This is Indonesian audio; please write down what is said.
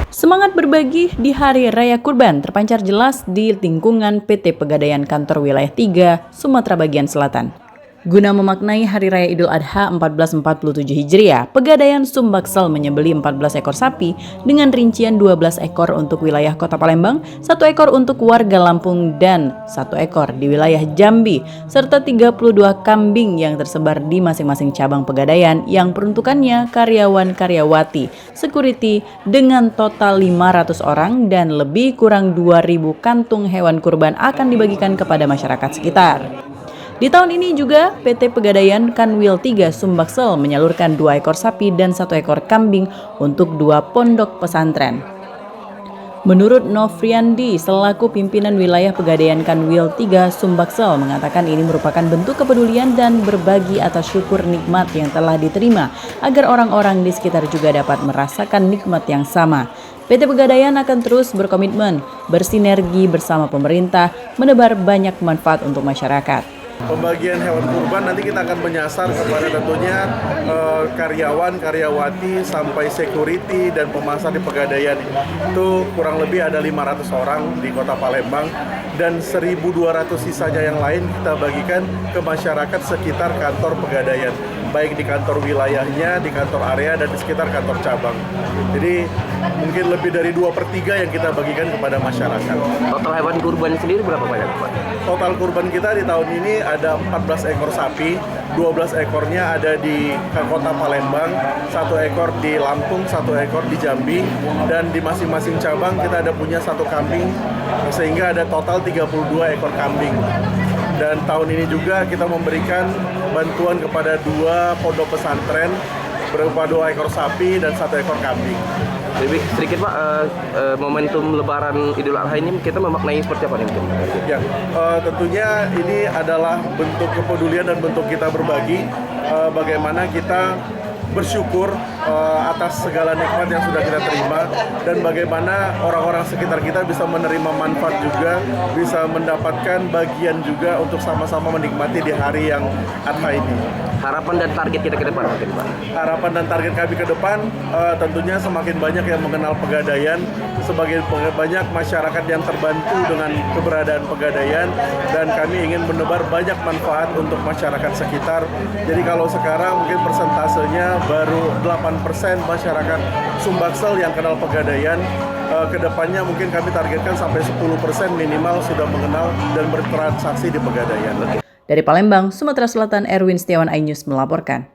Semangat berbagi di Hari Raya Kurban terpancar jelas di lingkungan PT Pegadaian Kantor Wilayah 3, Sumatera Bagian Selatan. Guna memaknai Hari Raya Idul Adha 1447 Hijriah, Pegadaian Sumbaksel menyembeli 14 ekor sapi dengan rincian 12 ekor untuk wilayah Kota Palembang, 1 ekor untuk warga Lampung, dan 1 ekor di wilayah Jambi, serta 32 kambing yang tersebar di masing-masing cabang Pegadaian yang peruntukannya karyawan-karyawati, security dengan total 500 orang dan lebih kurang 2.000 kantung hewan kurban akan dibagikan kepada masyarakat sekitar. Di tahun ini juga PT Pegadaian Kanwil 3 Sumbaksel menyalurkan 2 ekor sapi dan 1 ekor kambing untuk 2 pondok pesantren. Menurut Nofriandi selaku pimpinan wilayah Pegadaian Kanwil 3 Sumbaksel mengatakan ini merupakan bentuk kepedulian dan berbagi atas syukur nikmat yang telah diterima agar orang-orang di sekitar juga dapat merasakan nikmat yang sama. PT Pegadaian akan terus berkomitmen, bersinergi bersama pemerintah, menebar banyak manfaat untuk masyarakat. Pembagian hewan kurban nanti kita akan menyasar kepada tentunya karyawan, karyawati, sampai security dan pemasar di Pegadaian. Itu kurang lebih ada 500 orang di Kota Palembang dan 1.200 sisanya yang lain kita bagikan ke masyarakat sekitar kantor Pegadaian, baik di kantor wilayahnya, di kantor area, dan di sekitar kantor cabang. Jadi mungkin lebih dari 2/3 yang kita bagikan kepada masyarakat. Total hewan kurban sendiri berapa banyak, Pak? Total kurban kita di tahun ini ada 14 ekor sapi, 12 ekornya ada di Kota Palembang, 1 ekor di Lampung, 1 ekor di Jambi, dan di masing-masing cabang kita ada punya 1 kambing, sehingga ada total 32 ekor kambing. Dan tahun ini juga kita memberikan bantuan kepada 2 pondok pesantren berupa 2 ekor sapi dan 1 ekor kambing. Lebih sedikit Pak, momentum Lebaran Idul Adha ini kita memaknai seperti apa nih mungkin? Ya, tentunya ini adalah bentuk kepedulian dan bentuk kita berbagi, bagaimana kita bersyukur atas segala nikmat yang sudah kita terima dan bagaimana orang-orang sekitar kita bisa menerima manfaat juga, bisa mendapatkan bagian juga untuk sama-sama menikmati di hari yang Adha ini. Harapan dan target kita ke depan mungkin Pak? Harapan dan target kami ke depan tentunya semakin banyak yang mengenal Pegadaian, sebagai banyak masyarakat yang terbantu dengan keberadaan Pegadaian, dan kami ingin menebar banyak manfaat untuk masyarakat sekitar. Jadi kalau sekarang mungkin persentasenya baru 8% masyarakat Sumbaksel yang kenal Pegadaian, kedepannya mungkin kami targetkan sampai 10% minimal sudah mengenal dan bertransaksi di Pegadaian. Dari Palembang, Sumatera Selatan, Erwin Setiawan, iNews melaporkan.